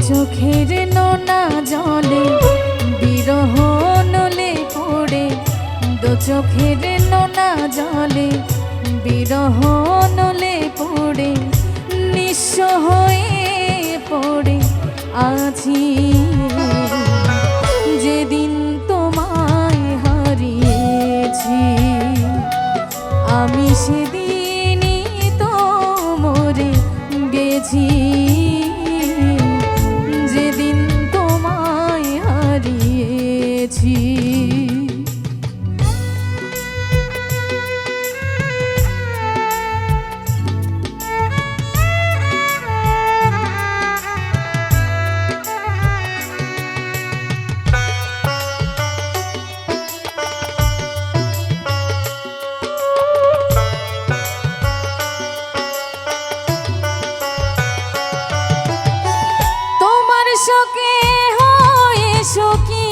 চোখের নোনা জলে বিরহ নলে পড়ে, দু চোখের নোনা জলে বিরহ নলে পড়ে, নিঃস্ব হয়ে পড়ে আছি। যেদিন তোমায় হারিয়েছি আমি সেদিনই তো মরে গেছি। যেদিন তোমায় হারিয়েছি শোকে হয়ে শোকি,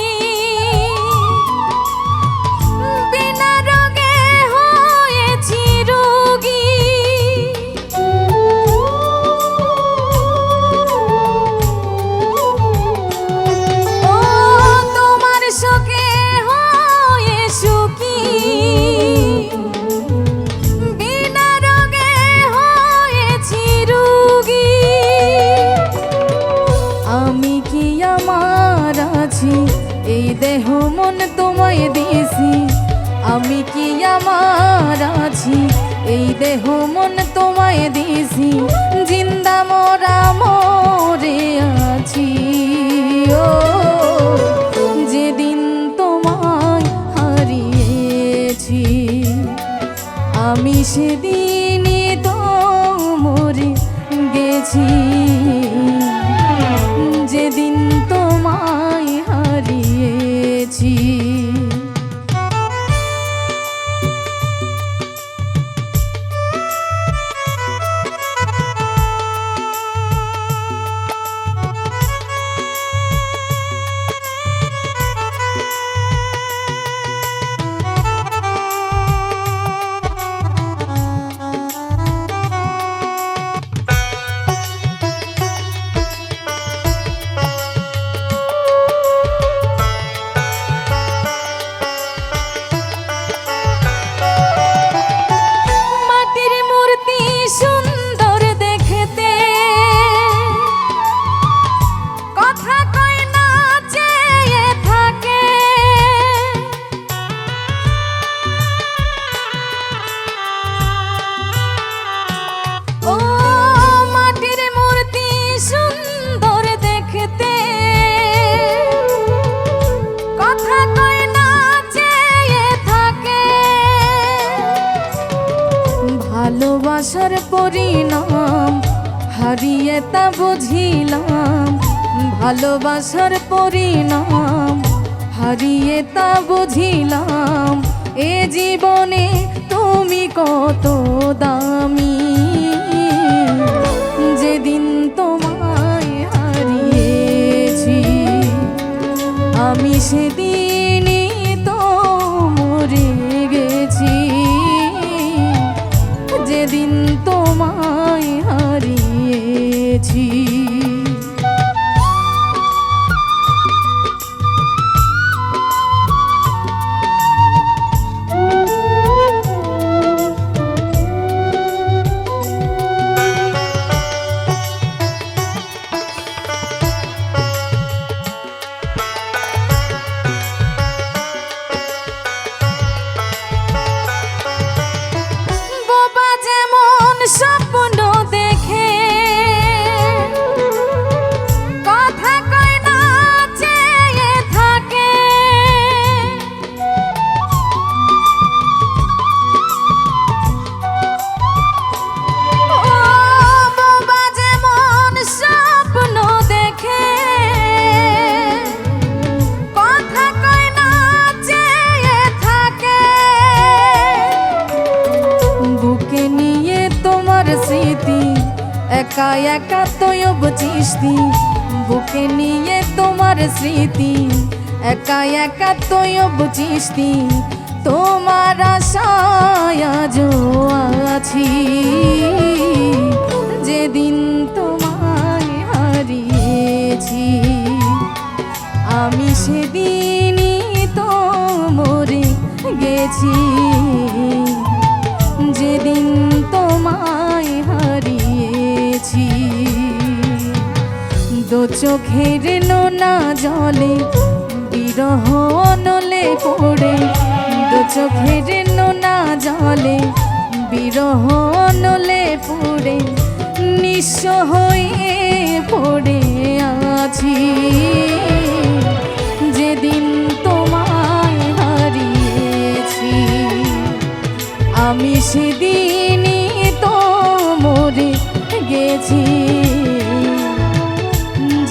বিনা রোগে হয়েছি রোগী। ও তোমার শোকে হয়ে শোকি, বিনা রোগে হয়েছি রোগী। আমি কি আমার আছি এই দেহ মন তোমায় দিয়েছি, আমি কি আমার আছি এই দেহ মন তোমায় দিয়েছি। জিন্দা মরা মরে আছি। ও যেদিন তোমায় হারিয়েছি আমি সেদিনই তো মরে গেছি। যেদিন তোমায় হারিয়েছি ভালোবাসার পরিণাম হারিয়ে তা বুঝিলাম। ভালোবাসার পরিণাম হারিয়ে তা বুঝিলাম। এ জীবনে তুমি কত দামি। যেদিন তোমায় হারিয়েছি আমি সেদিনই তো মরে গেছি। যেদিন তোমায় হারিয়েছি স্বপ্ন দেখে কথা কয় না চেয়ে থাকে। ও বাবা যেমন স্বপ্ন দেখে কথা কয় না চেয়ে থাকে। বুকে নিয়ে তোমার স্মৃতি একা একা তয়ব চিস্তি। বুকে নিয়ে তোমার স্মৃতি একা একা তয়ব চিস্তি। তোমার আশায় আজও আছি। যেদিন তোমায় হারিয়েছি চোখের নোনা জলে বিরহ অনলে পড়ে, দু চোখের নোনা জলে বিরহ অনলে পড়ে, নিঃস্ব হয়ে পড়ে আছি। যেদিন তোমায় হারিয়েছি আমি সেদিনই তো মরে গেছি।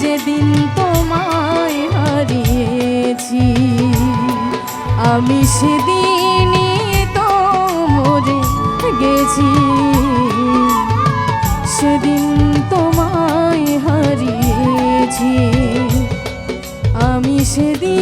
যেদিন তোমায় হারিয়েছি আমি সেদিনই তো মরে গেছি। সেদিন তোমায় হারিয়েছি আমি সেদিন